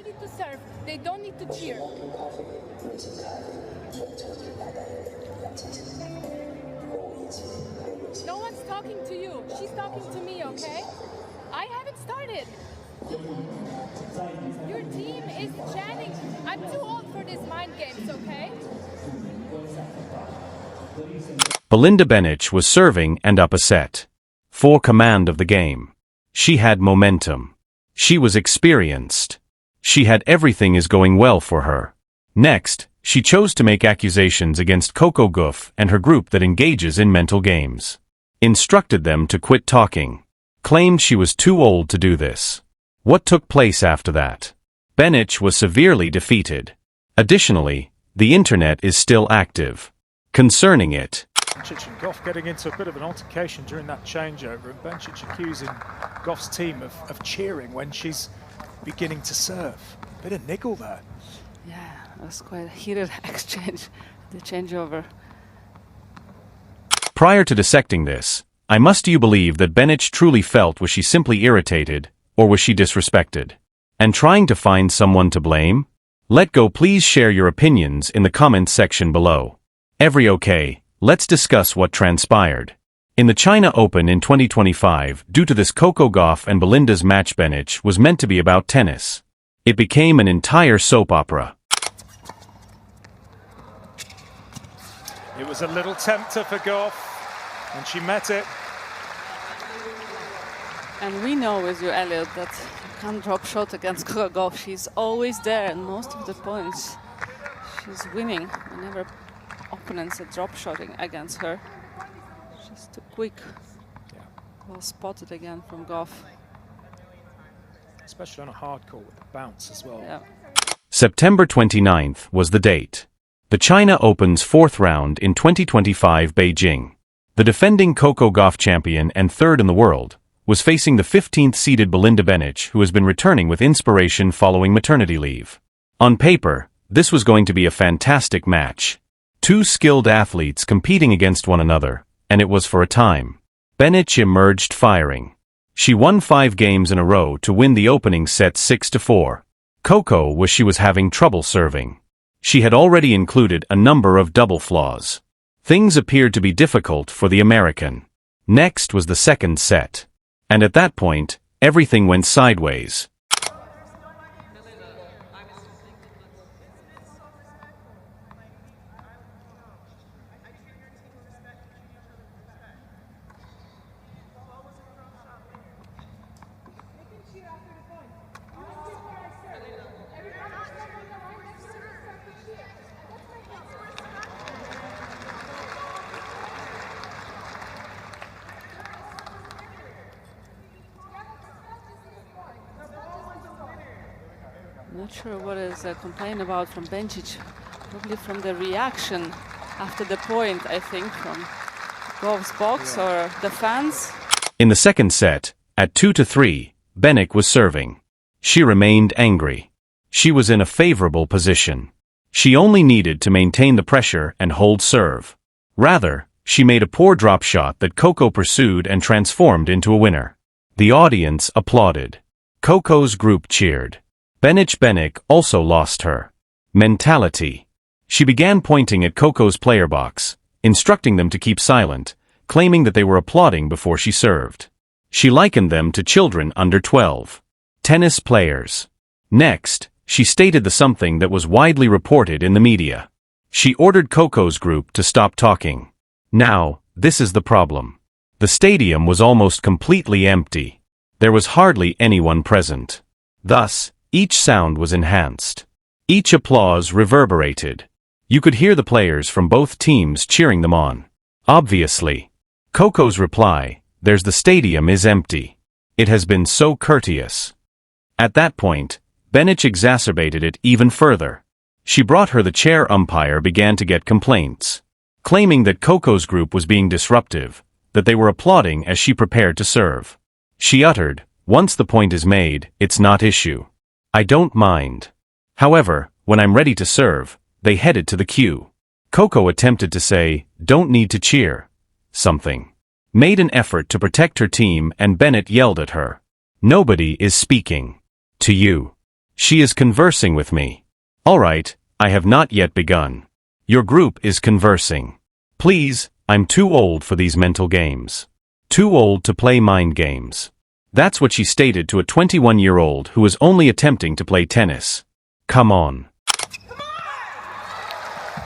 need to serve. They don't need to cheer. No one's talking to you. She's talking to me, okay? I haven't started. Your team is chanting. I'm too old for these mind games, okay? Belinda Bencic was serving and up a set. For command of the game. She had momentum. She was experienced. She had everything is going well for her. Next, she chose to make accusations against Coco Gauff and her group that engages in mental games. Instructed them to quit talking. Claimed she was too old to do this. What took place after that? Bencic was severely defeated. Additionally, the internet is still active. Concerning it. Bencic and Gauff getting into a bit of an altercation during that changeover, and Bencic accusing Gauff's team of cheering when she's beginning to serve. Bit of niggle there. Yeah, it was quite a heated exchange, the changeover. Prior to dissecting this, do you believe that Bencic truly felt was she simply irritated, or was she disrespected? And trying to find someone to blame? Let go. Please share your opinions in the comments section below. Okay, let's discuss what transpired. In the China Open in 2025, due to this Coco Gauff and Belinda's match, Bencic was meant to be about tennis. It became an entire soap opera. It was a little tempter for Gauff, and she met it. And we know with you, Elliot, that you can't drop shot against Coco Gauff. She's always there, and most of the points she's winning whenever opponents are drop shotting against her. She's too quick. Yeah. Well spotted again from Gauff. Especially on a hard court with the bounce as well. Yeah. September 29th was the date. The China Open's fourth round in 2025 Beijing. The defending Coco Gauff champion and third in the world was facing the 15th-seeded Belinda Bencic, who has been returning with inspiration following maternity leave. On paper, this was going to be a fantastic match. Two skilled athletes competing against one another, and it was for a time. Bencic emerged firing. She won 5 games in a row to win the opening set 6-4. Coco she was having trouble serving. She had already included a number of double flaws. Things appeared to be difficult for the American. Next was the second set. And at that point, everything went sideways. Not sure what is complained about from Bencic. Probably from the reaction after the point, I think, from Gauff's box or the fans. In the second set, at 2-3, Bencic was serving. She remained angry. She was in a favorable position. She only needed to maintain the pressure and hold serve. Rather, she made a poor drop shot that Coco pursued and transformed into a winner. The audience applauded. Coco's group cheered. Bencic also lost her mentality. She began pointing at Coco's player box, instructing them to keep silent, claiming that they were applauding before she served. She likened them to children under 12. Tennis players. Next, she stated something that was widely reported in the media. She ordered Coco's group to stop talking. Now, this is the problem. The stadium was almost completely empty. There was hardly anyone present. Thus, each sound was enhanced. Each applause reverberated. You could hear the players from both teams cheering them on. Obviously. Coco's reply, "The stadium is empty. It has been so courteous." At that point, Bencic exacerbated it even further. She brought her the chair umpire began to get complaints, claiming that Coco's group was being disruptive, that they were applauding as she prepared to serve. She uttered, "Once the point is made, it's not issue. I don't mind. However, when I'm ready to serve," they headed to the queue. Coco attempted to say, "Don't need to cheer." Something. Made an effort to protect her team and Bencic yelled at her. "Nobody is speaking to you. She is conversing with me. All right, I have not yet begun. Your group is conversing. Please, I'm too old for these mental games. Too old to play mind games. That's what she stated to a 21-year-old who was only attempting to play tennis. Come on.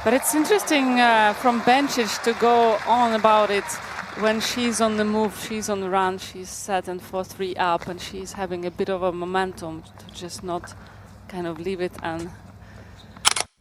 But it's interesting from Bencic to go on about it when she's on the move, she's on the run, she's set and 4-3 up, and she's having a bit of a momentum to just not kind of leave it. And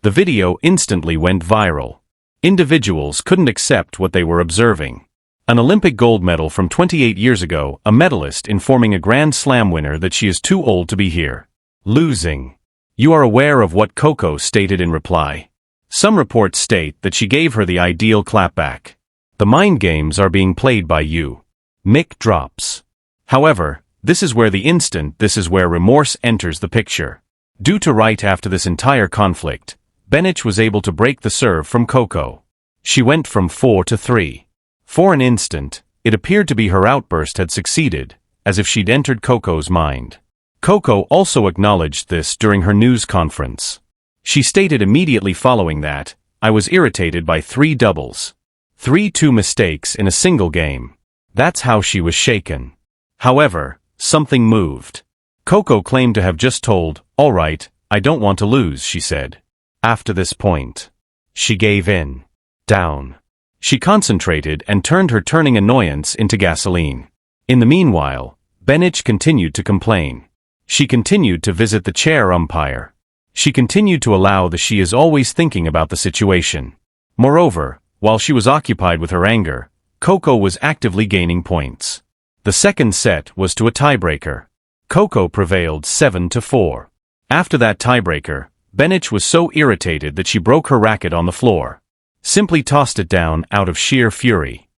the video instantly went viral. Individuals couldn't accept what they were observing. An Olympic gold medal from 28 years ago, a medalist informing a Grand Slam winner that she is too old to be here. Losing. You are aware of what Coco stated in reply. Some reports state that she gave her the ideal clapback. The mind games are being played by you. Mic drops. However, this is where remorse enters the picture. Due to right after this entire conflict, Bencic was able to break the serve from Coco. She went from 4-3. For an instant, it appeared to be her outburst had succeeded, as if she'd entered Coco's mind. Coco also acknowledged this during her news conference. She stated immediately following that, I was irritated by 3 doubles. 3-2 mistakes in a single game. That's how she was shaken. However, something moved. Coco claimed to have just told, all right, I don't want to lose, she said. After this point, she gave in. Down. She concentrated and turned her turning annoyance into gasoline. In the meanwhile, Bencic continued to complain. She continued to visit the chair umpire. She continued to allow that she is always thinking about the situation. Moreover, while she was occupied with her anger, Coco was actively gaining points. The second set was to a tiebreaker. Coco prevailed 7-4. After that tiebreaker, Bencic was so irritated that she broke her racket on the floor. Simply tossed it down out of sheer fury.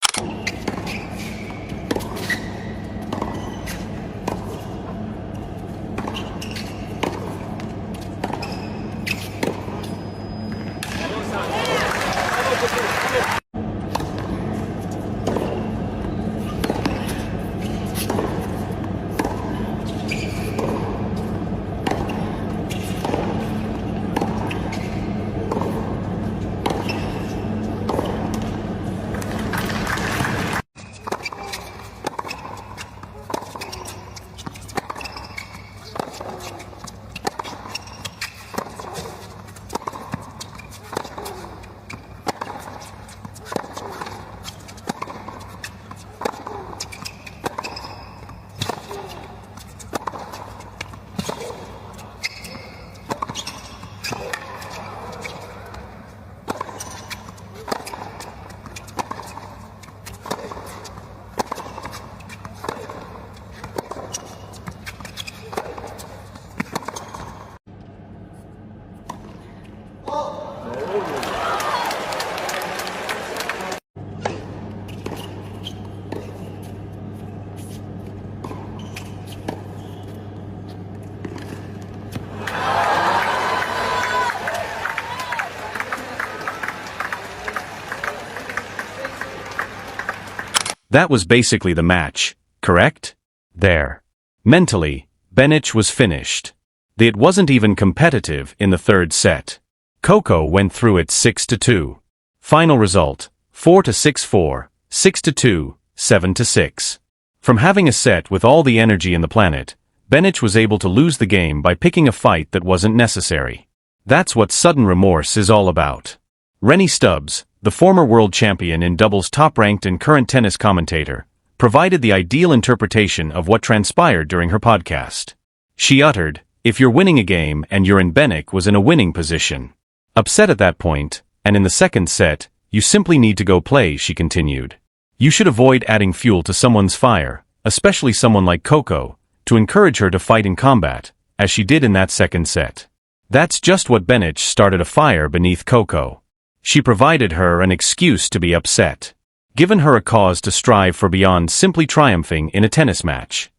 That was basically the match, correct? There. Mentally, Bencic was finished. It wasn't even competitive in the third set. Coco went through it 6-2. Final result, 4-6-4, 6-2, 7-6. From having a set with all the energy in the planet, Bencic was able to lose the game by picking a fight that wasn't necessary. That's what sudden remorse is all about. Rennie Stubbs, the former world champion in doubles, top-ranked and current tennis commentator, provided the ideal interpretation of what transpired during her podcast. She uttered, if you're winning a game and you're in, Bencic was in a winning position. Upset at that point, and in the second set, you simply need to go play, she continued. You should avoid adding fuel to someone's fire, especially someone like Coco, to encourage her to fight in combat, as she did in that second set. That's just what Bencic started a fire beneath Coco. She provided her an excuse to be upset, given her a cause to strive for beyond simply triumphing in a tennis match.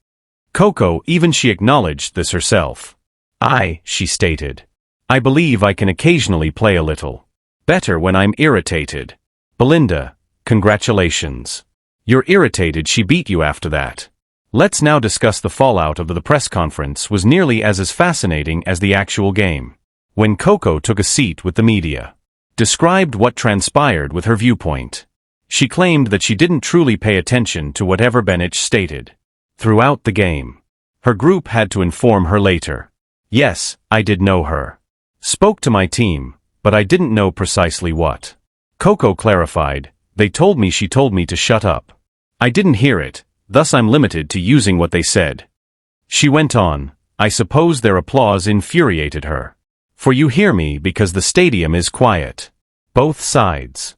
Coco she acknowledged this herself. She stated. I believe I can occasionally play a little better when I'm irritated. Belinda, congratulations. You're irritated she beat you after that. Let's now discuss the fallout of the press conference was nearly as fascinating as the actual game. When Coco took a seat with the media, described what transpired with her viewpoint. She claimed that she didn't truly pay attention to whatever Bencic stated throughout the game. Her group had to inform her later. Yes, I did know her. Spoke to my team, but I didn't know precisely what. Coco clarified, she told me to shut up. I didn't hear it, thus I'm limited to using what they said. She went on, I suppose their applause infuriated her. For you hear me because the stadium is quiet. Both sides.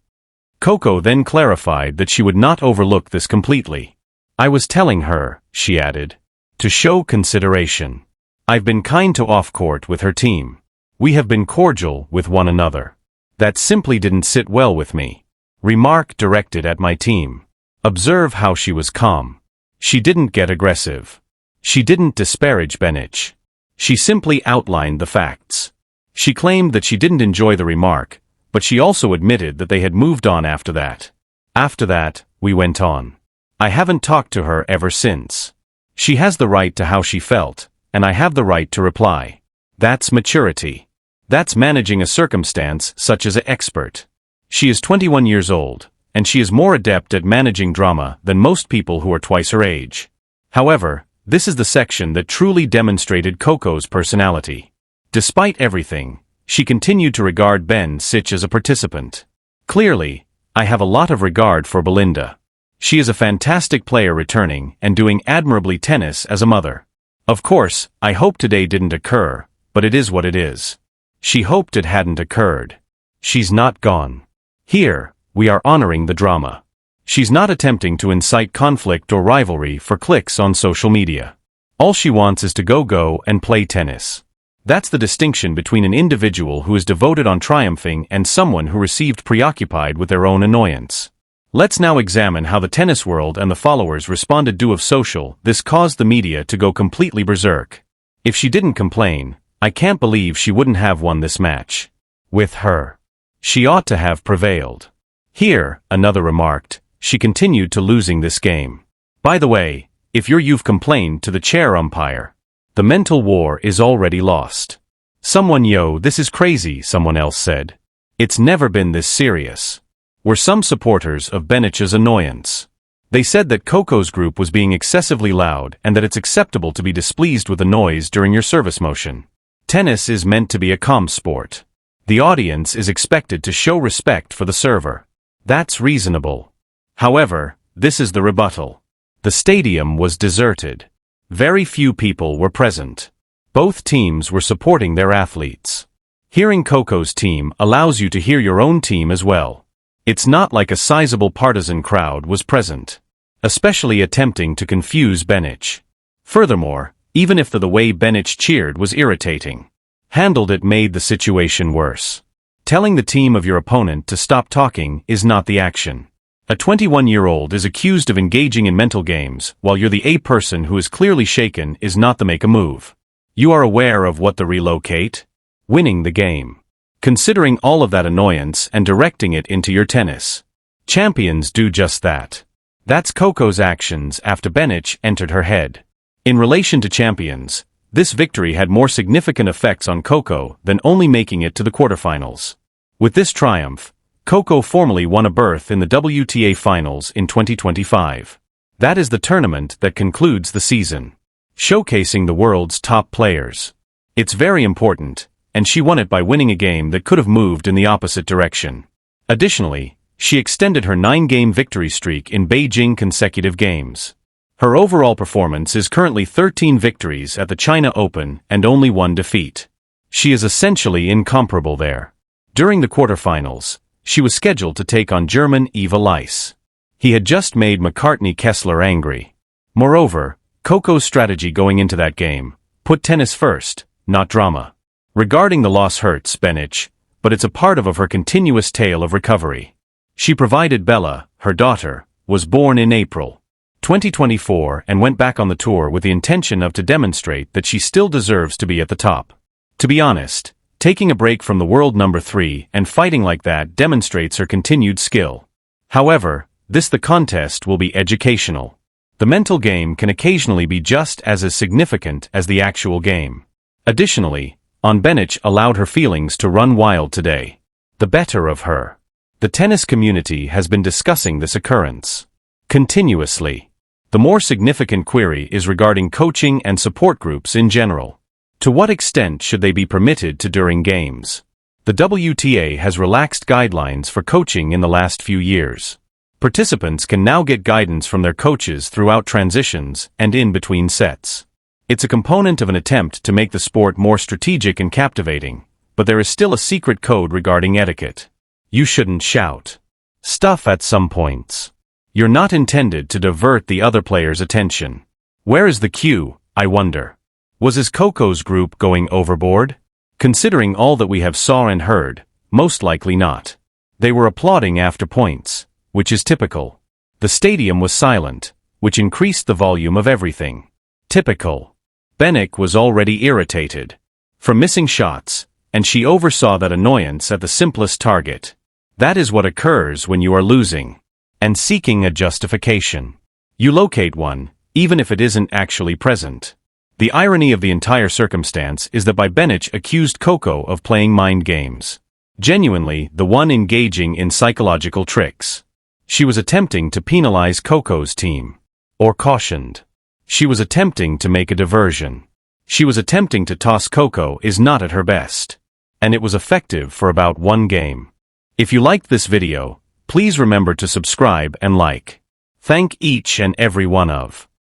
Coco then clarified that she would not overlook this completely. I was telling her, she added, to show consideration. I've been kind to off-court with her team. We have been cordial with one another. That simply didn't sit well with me. Remark directed at my team. Observe how she was calm. She didn't get aggressive. She didn't disparage Bencic. She simply outlined the facts. She claimed that she didn't enjoy the remark, but she also admitted that they had moved on after that. After that, we went on. I haven't talked to her ever since. She has the right to how she felt, and I have the right to reply. That's maturity. That's managing a circumstance such as an expert. She is 21 years old, and she is more adept at managing drama than most people who are twice her age. However, this is the section that truly demonstrated Coco's personality. Despite everything, she continued to regard Bencic as a participant. Clearly, I have a lot of regard for Belinda. She is a fantastic player returning and doing admirably tennis as a mother. Of course, I hope today didn't occur, but it is what it is. She hoped it hadn't occurred. She's not gone. Here, we are honoring the drama. She's not attempting to incite conflict or rivalry for clicks on social media. All she wants is to go and play tennis. That's the distinction between an individual who is devoted on triumphing and someone who received preoccupied with their own annoyance. Let's now examine how the tennis world and the followers responded to of social. This caused the media to go completely berserk. If she didn't complain, I can't believe she wouldn't have won this match. With her. She ought to have prevailed. Here, another remarked, she continued to losing this game. By the way, if you've complained to the chair umpire. The mental war is already lost. This is crazy, someone else said. It's never been this serious. Were some supporters of Bencic's annoyance. They said that Coco's group was being excessively loud and that it's acceptable to be displeased with the noise during your service motion. Tennis is meant to be a calm sport. The audience is expected to show respect for the server. That's reasonable. However, this is the rebuttal. The stadium was deserted. Very few people were present. Both teams were supporting their athletes. Hearing Coco's team allows you to hear your own team as well. It's not like a sizable partisan crowd was present, especially attempting to confuse Bencic. Furthermore, even if the way Bencic cheered was irritating, handled it made the situation worse. Telling the team of your opponent to stop talking is not the action. A 21-year-old is accused of engaging in mental games, while you're the person who is clearly shaken is not the make a move. You are aware of what the relocate? Winning the game. Considering all of that annoyance and directing it into your tennis. Champions do just that. That's Coco's actions after Bencic entered her head. In relation to champions, this victory had more significant effects on Coco than only making it to the quarterfinals. With this triumph, Coco formally won a berth in the WTA Finals in 2025. That is the tournament that concludes the season, showcasing the world's top players. It's very important, and she won it by winning a game that could have moved in the opposite direction. Additionally, she extended her 9-game victory streak in Beijing consecutive games. Her overall performance is currently 13 victories at the China Open and only 1 defeat. She is essentially incomparable there. During the quarterfinals, she was scheduled to take on German Eva Leis. He had just made McCartney Kessler angry. Moreover, Coco's strategy going into that game put tennis first, not drama. Regarding the loss hurts Bencic, but it's a part of her continuous tale of recovery. She provided Bella, her daughter, was born in April 2024 and went back on the tour with the intention of to demonstrate that she still deserves to be at the top. To be honest, taking a break from the world number 3 and fighting like that demonstrates her continued skill. However, the contest will be educational. The mental game can occasionally be just as significant as the actual game. Additionally, Bencic allowed her feelings to run wild today. The better of her. The tennis community has been discussing this occurrence continuously. The more significant query is regarding coaching and support groups in general. To what extent should they be permitted to during games? The WTA has relaxed guidelines for coaching in the last few years. Participants can now get guidance from their coaches throughout transitions and in between sets. It's a component of an attempt to make the sport more strategic and captivating, but there is still a secret code regarding etiquette. You shouldn't shout stuff at some points. You're not intended to divert the other player's attention. Where is the cue, I wonder? Was Coco's group going overboard? Considering all that we have saw and heard, most likely not. They were applauding after points, which is typical. The stadium was silent, which increased the volume of everything. Typical. Bencic was already irritated from missing shots, and she oversaw that annoyance at the simplest target. That is what occurs when you are losing and seeking a justification. You locate one, even if it isn't actually present. The irony of the entire circumstance is that Bencic accused Coco of playing mind games. Genuinely, the one engaging in psychological tricks. She was attempting to penalize Coco's team. Or cautioned. She was attempting to make a diversion. She was attempting to toss Coco is not at her best. And it was effective for about one game. If you liked this video, please remember to subscribe and like. Thank each and every one of